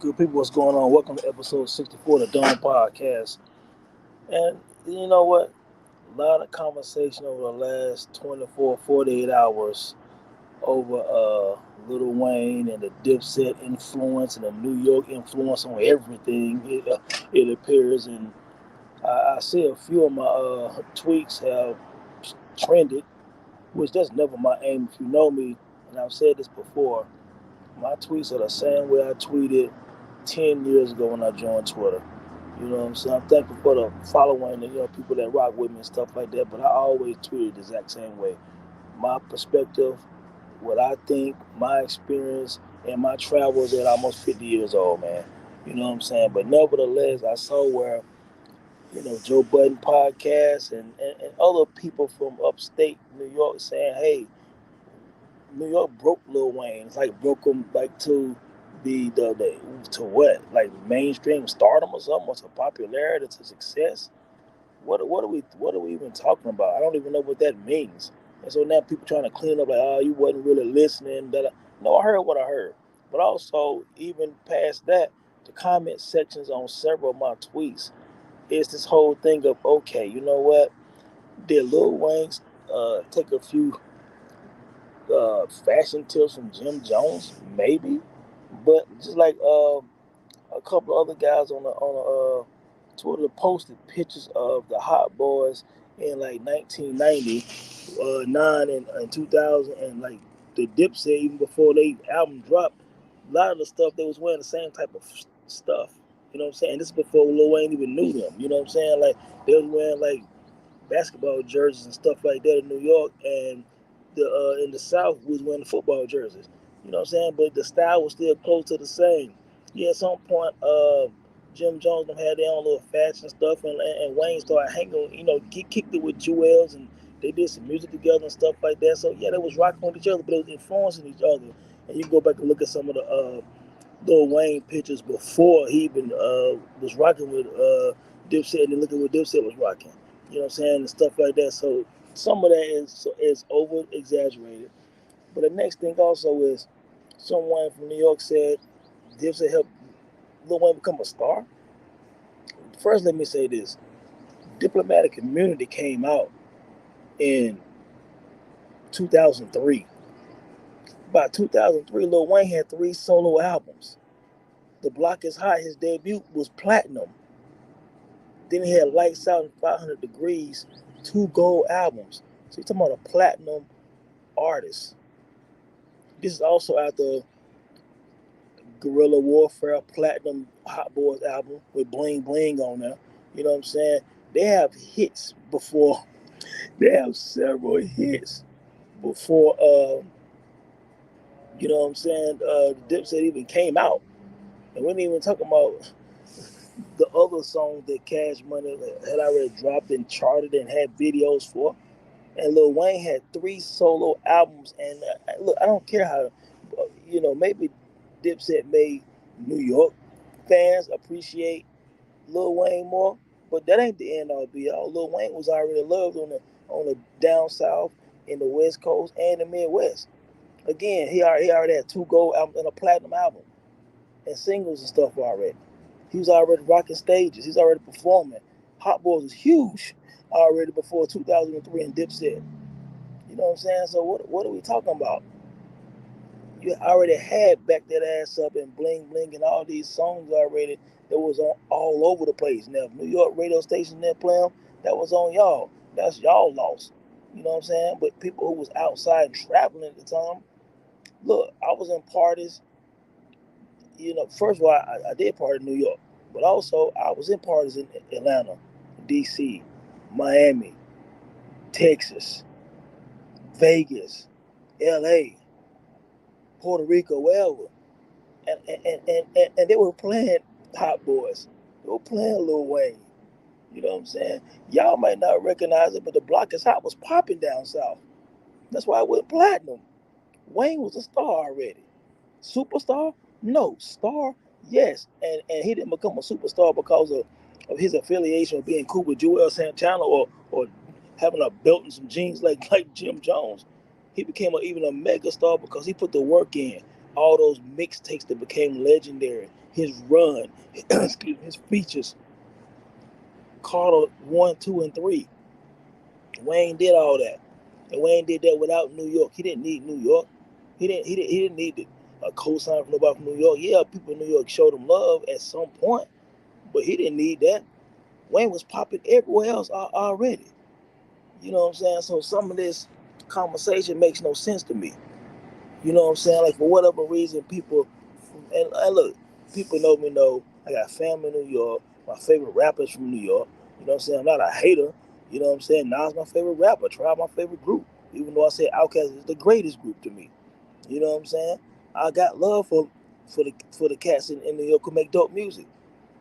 Good people, what's going on? Welcome to episode 64 of the Dawn Podcast. And you know what? A lot of conversation over the last 24, 48 hours over Lil Wayne and the Dipset influence and the New York influence on everything, it appears. And I see a few of my tweets have trended, which that's never my aim. If you know me, and I've said this before, my tweets are the same way I tweeted 10 years ago when I joined Twitter. You know what I'm saying? I'm thankful for the following and people that rock with me and stuff like that. But I always tweeted the exact same way. My perspective, what I think, my experience, and my travels at almost 50 years old, man. You know what I'm saying? But nevertheless, I saw where Joe Budden podcast and other people from upstate New York saying, "Hey, New York broke Lil Wayne. It's like broke him like to the to what, like mainstream stardom or something, or to popularity, to success. What are we even talking about? I don't even know what that means. And so now people trying to clean up like, oh, you wasn't really listening. No, I heard what I heard, but also even past that, the comment sections on several of my tweets is this whole thing of, okay, you know what? Did Lil Wayne take a few fashion tips from Jim Jones? Maybe, but just like a couple of other guys on Twitter posted pictures of the Hot Boys in like 1990, nine and 2000, and like the Dipset even before they album dropped. A lot of the stuff they was wearing the same type of stuff. You know what I'm saying? This is before Lil Wayne even knew them. You know what I'm saying? Like they was wearing like basketball jerseys and stuff like that in New York, and the in the South was wearing the football jerseys. You know what I'm saying? But the style was still close to the same. Yeah, at some point, Jim Jones them had their own little fashion stuff, and Wayne started hanging. Kicked it with Jewels, and they did some music together and stuff like that. So yeah, they was rocking with each other, but they was influencing each other. And you go back and look at some of the Lil Wayne pictures before he even was rocking with Dipset, and then look at what Dipset was rocking. You know what I'm saying, and stuff like that. So some of that is over exaggerated. But the next thing also is someone from New York said Dipset helped Lil Wayne become a star. First, let me say this: Diplomatic Community came out in 2003. By 2003, Lil Wayne had 3 solo albums. The Block is Hot, his debut, was platinum. Then he had Lights Out and 500 Degrees, 2 gold albums. So you're talking about a platinum artist. This is also after Guerrilla Warfare Platinum Hot Boys album with Bling Bling on there. You know what I'm saying? They have hits before. They have several hits before. You know what I'm saying? Dipset even came out, and we didn't even talk about the other songs that Cash Money had already dropped and charted and had videos for. And Lil Wayne had 3 solo albums. And look, I don't care how, maybe Dipset made New York fans appreciate Lil Wayne more, but that ain't the end all be all. Lil Wayne was already loved on the down south, in the West Coast, and the Midwest. Again, he already had 2 gold albums and a platinum album and singles and stuff already. He was already rocking stages. He's already performing. Hot Boys was huge already before 2003 and Dipset. You know what I'm saying? So what are we talking about? You already had Back That Ass Up and Bling Bling and all these songs already that was on all over the place. Now, if New York radio station that play them, that was on y'all. That's y'all loss. You know what I'm saying? But people who was outside traveling at the time, look, I was in parties. First of all, I did party in New York, but also I was in parties in Atlanta, D.C., Miami, Texas, Vegas, L.A., Puerto Rico, wherever. And they were playing Hot Boys. They were playing Lil Wayne. You know what I'm saying? Y'all might not recognize it, but the Block is Hot was popping down south. That's why it went platinum. Wayne was a star already. Superstar? No. Star? Yes. And he didn't become a superstar because of his affiliation of being cool with Joel Santana or having a belt and some jeans like Jim Jones. He became even a mega star because he put the work in. all those mixtapes that became legendary, his run, his features, Carter 1, 2, and 3. Wayne did all that. And Wayne did that without New York. He didn't need New York. He didn't need a cosign from nobody from New York. Yeah, people in New York showed him love at some point, but he didn't need that. Wayne was popping everywhere else already. You know what I'm saying? So some of this conversation makes no sense to me. You know what I'm saying? Like for whatever reason, people and look, people know I got family in New York. My favorite rappers from New York. You know what I'm saying? I'm not a hater. You know what I'm saying? Nas my favorite rapper. Tribe my favorite group. Even though I say Outkast is the greatest group to me. You know what I'm saying? I got love for the cats in New York who make dope music.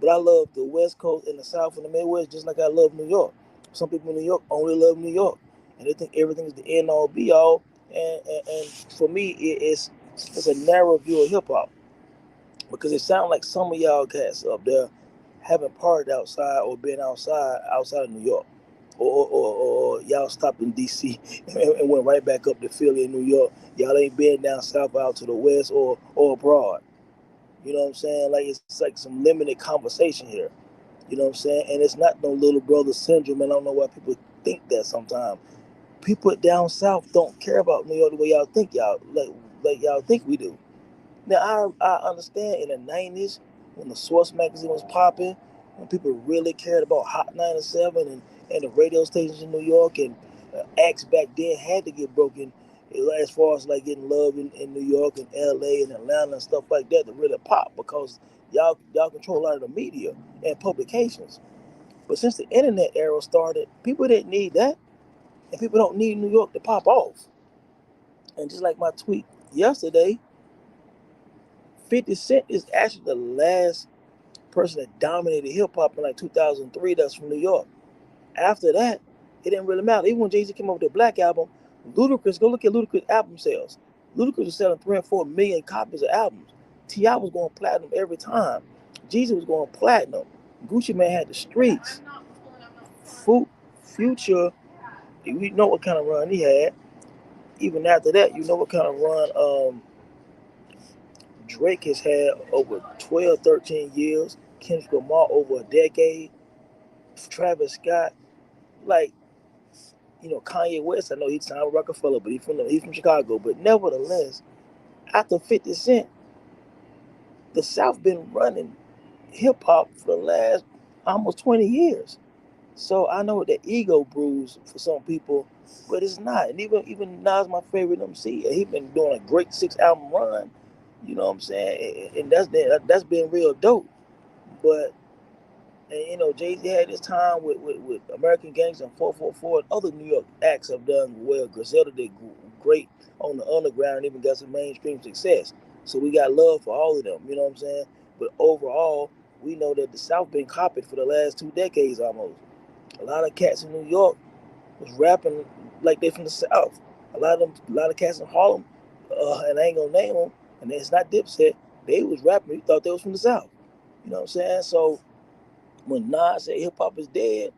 But I love the West Coast and the South and the Midwest just like I love New York. Some people in New York only love New York, and they think everything is the end all be all. And for me, it's a narrow view of hip hop because it sounds like some of y'all cats up there haven't partied outside or been outside of New York. Or y'all stopped in DC and went right back up to Philly and New York. Y'all ain't been down south out to the west or abroad. You know what I'm saying? Like it's like some limited conversation here. You know what I'm saying? And it's not no little brother syndrome. And I don't know why people think that sometimes. People down south don't care about New York the way y'all think like y'all think we do. Now I understand in the '90s when the Source magazine was popping, when people really cared about Hot 97 and the radio stations in New York and acts back then had to get broken as far as like getting love in New York and LA and Atlanta and stuff like that to really pop because y'all control a lot of the media and publications. But since the internet era started, people didn't need that, and people don't need New York to pop off. And just like my tweet yesterday, 50 Cent is actually the last person that dominated hip hop in like 2003 that's from New York. After that, it didn't really matter. Even when Jay Z came up with the Black album, Ludacris, go look at Ludacris album sales. Ludacris was selling 3 and 4 million copies of albums. T.I. was going platinum every time. Jeezy was going platinum. Gucci Man had the streets. Future, we know what kind of run he had. Even after that, you know what kind of run Drake has had over 12, 13 years. Kendrick Lamar over a decade. Travis Scott, like Kanye West. I know he's signed with Rockefeller, but he's from Chicago. But nevertheless, after 50 Cent, the South been running hip hop for the last almost 20 years. So I know that ego bruise for some people, but it's not. And even Nas, my favorite MC, he been doing a great 6 album run. You know what I'm saying? And that's been real dope. But and Jay Z had his time with American Gangster and 444 and other New York acts have done well. Griselda did great on the underground and even got some mainstream success. So we got love for all of them. You know what I'm saying? But overall, we know that the South been copied for the last 2 decades almost. A lot of cats in New York was rapping like they from the South. A lot of cats in Harlem, and I ain't gonna name them, and it's not Dipset. They was rapping. You thought they was from the South. You know what I'm saying? So when Nas said hip hop is dead,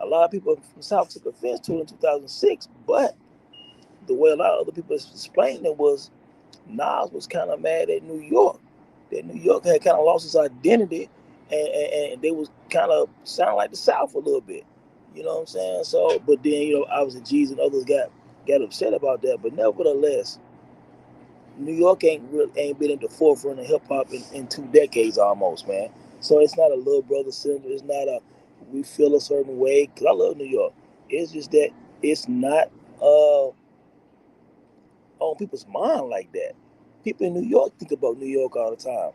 a lot of people from the South took offense to it in 2006. But the way a lot of other people explained it was Nas was kind of mad at New York. That New York had kind of lost its identity, and they was kind of sound like the South a little bit. You know what I'm saying? So, but then obviously G's and others got upset about that. But nevertheless, New York ain't been at the forefront of hip hop in 2 decades almost, man. So it's not a little brother syndrome. It's not a we feel a certain way because I love New York. It's just that it's not on people's mind like that. People in New York think about New York all the time.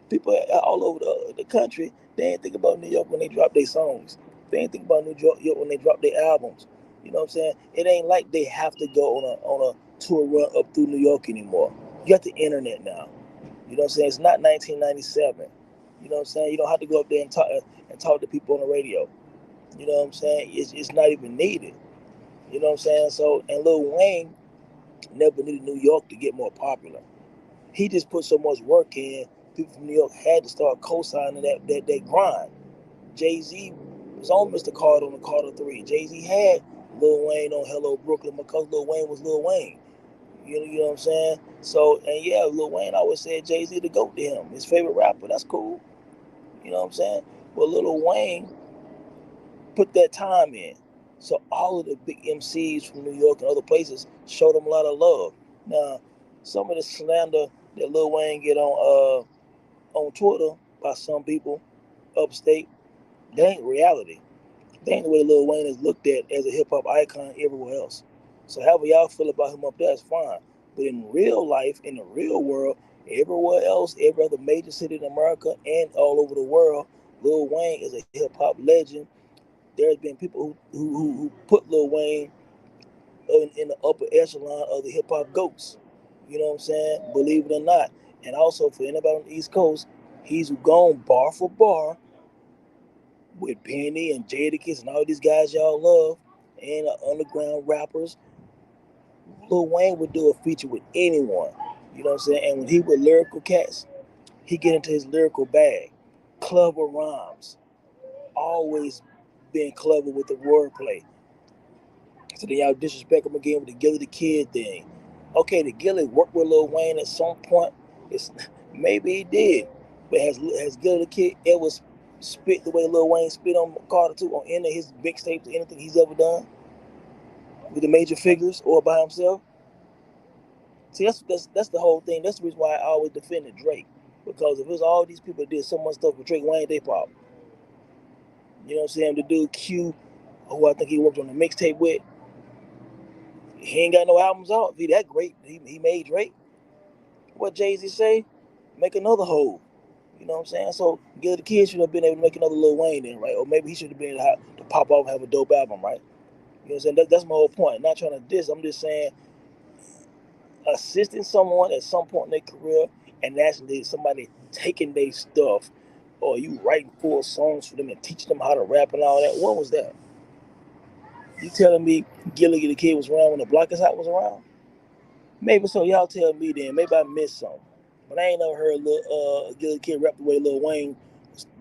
People all over the country, they ain't think about New York when they drop their songs. They ain't think about New York when they drop their albums. You know what I'm saying? It ain't like they have to go on a tour run up through New York anymore. You got the internet now. You know what I'm saying? It's not 1997. You know what I'm saying? You don't have to go up there and talk to people on the radio. You know what I'm saying? It's not even needed. You know what I'm saying? So, and Lil Wayne never needed New York to get more popular. He just put so much work in. People from New York had to start co-signing that grind. Jay Z was on Mr. Carter on the Carter 3. Jay Z had Lil Wayne on Hello Brooklyn because Lil Wayne was Lil Wayne. You know what I'm saying? So, and yeah, Lil Wayne always said Jay-Z to go to him, his favorite rapper. That's cool. You know what I'm saying? But Lil Wayne put that time in. So all of the big MCs from New York and other places showed him a lot of love. Now, some of the slander that Lil Wayne get on Twitter by some people upstate, that ain't reality. That ain't the way Lil Wayne is looked at as a hip hop icon everywhere else. So however y'all feel about him up there is fine. But in real life, in the real world, everywhere else, every other major city in America and all over the world, Lil Wayne is a hip hop legend. There's been people who put Lil Wayne in the upper echelon of the hip hop goats. You know what I'm saying? Believe it or not. And also for anybody on the East Coast, he's gone bar for bar with Penny and Jadakiss and all these guys y'all love and underground rappers. Lil Wayne would do a feature with anyone. You know what I'm saying? And when he with lyrical cats, he get into his lyrical bag. Clever rhymes. Always being clever with the wordplay. So then y'all disrespect him again with the Gilly the Kid thing. Okay, the Gilly worked with Lil Wayne at some point. It's maybe he did, but has Gilly the Kid ever spit the way Lil Wayne spit on Carter 2 on any of his mixtapes or anything he's ever done with the major figures or by himself? See, that's the whole thing. That's the reason why I always defended Drake, because if it was all these people that did so much stuff with Drake, why ain't they pop? You know what I'm saying? The dude Q, who I think he worked on the mixtape with, he ain't got no albums out. If he that great, he made Drake. What Jay-Z say? Make another hole. You know what I'm saying? So Gil the Kid should have been able to make another Lil Wayne then, right? Or maybe he should have been able to pop off and have a dope album, right? You know what I'm saying? That's my whole point. I'm not trying to diss. I'm just saying assisting someone at some point in their career and actually somebody taking their stuff or you writing full songs for them and teaching them how to rap and all that. What was that? You telling me Gilly the Kid was around when the Blockers Hot was around? Maybe so. Y'all tell me then. Maybe I missed something. But I ain't never heard Gilly Kid rap the way Lil Wayne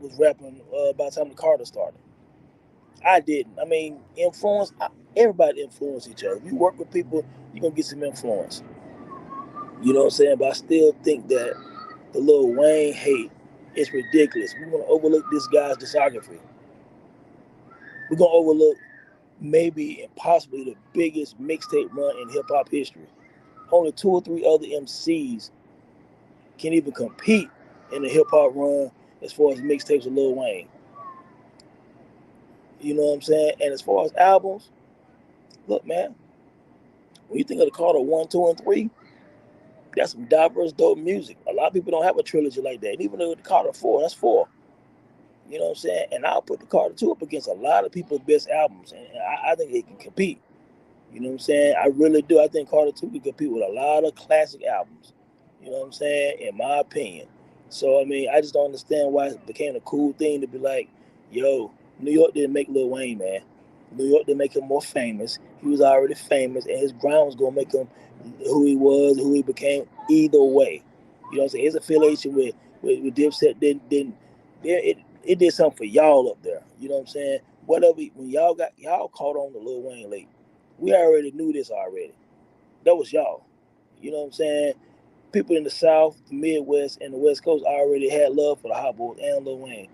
was rapping by the time the Carter started. I didn't. I mean, everybody influence each other. If you work with people, you're going to get some influence. You know what I'm saying? But I still think that the Lil Wayne hate is ridiculous. We're going to overlook this guy's discography. We're going to overlook maybe and possibly the biggest mixtape run in hip hop history. Only two or three other MCs can even compete in the hip hop run as far as mixtapes of Lil Wayne. You know what I'm saying? And as far as albums, look, man, when you think of the Carter 1, 2, and 3, that's some diverse, dope music. A lot of people don't have a trilogy like that. And even though the Carter 4, that's 4. You know what I'm saying? And I'll put the Carter 2 up against a lot of people's best albums. And I think it can compete. You know what I'm saying? I really do. I think Carter 2 can compete with a lot of classic albums. You know what I'm saying? In my opinion. So, I mean, I just don't understand why it became a cool thing to be like, yo, New York didn't make Lil Wayne, man. New York didn't make him more famous. He was already famous, and his grind was going to make him who he was, who he became, either way. You know what I'm saying? His affiliation with Dipset didn't it did something for y'all up there. You know what I'm saying? Whatever, when y'all caught on to Lil Wayne late, we already knew this already. That was y'all. You know what I'm saying? People in the South, the Midwest, and the West Coast already had love for the Hot Boys and Lil Wayne.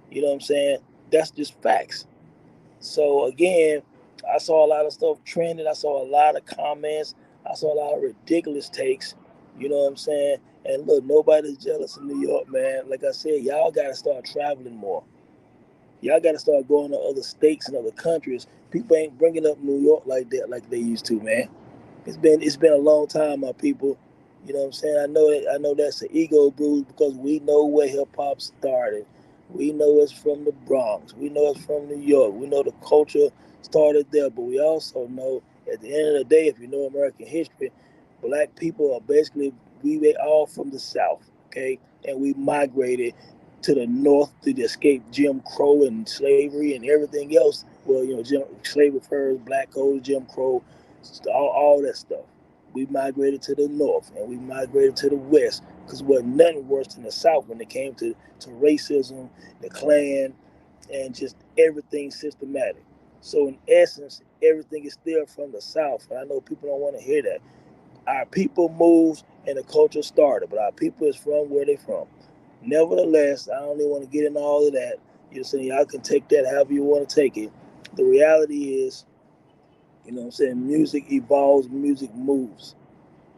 You know what I'm saying? That's just facts. So again, I saw a lot of stuff trending. I saw a lot of comments. I saw a lot of ridiculous takes. You know what I'm saying? And look, nobody's jealous in New York, man. Like I said, y'all got to start traveling more. Y'all got to start going to other states and other countries. People ain't bringing up New York like that, like they used to, man. It's been a long time, my people. You know what I'm saying? I know that's an ego bruise because we know where hip hop started. We know it's from the Bronx. We know it's from New York. We know the culture started there, but we also know at the end of the day, if you know American history, black people are basically we all from the South, okay, and we migrated to the North to escape Jim Crow and slavery and everything else. Well, slavery first, black code, Jim Crow, all that stuff. We migrated to the north and we migrated to the west because it wasn't nothing worse than the south when it came to racism, the Klan, and just everything systematic. So in essence, everything is still from the south. And I know people don't want to hear that. Our people moves and the culture started, but our people is from where they from. Nevertheless, I don't even want to get into all of that. You're saying y'all can take that however you want to take it. The reality is, you know what I'm saying, music evolves, music moves.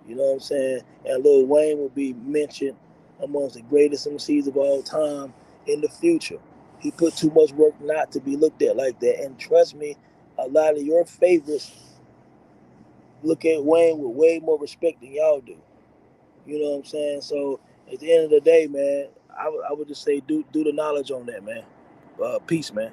You know what I'm saying? And Lil Wayne will be mentioned amongst the greatest MCs of all time in the future. He put too much work not to be looked at like that. And trust me, a lot of your favorites look at Wayne with way more respect than y'all do. You know what I'm saying? So at the end of the day, man, I would just say do the knowledge on that, man. Peace, man.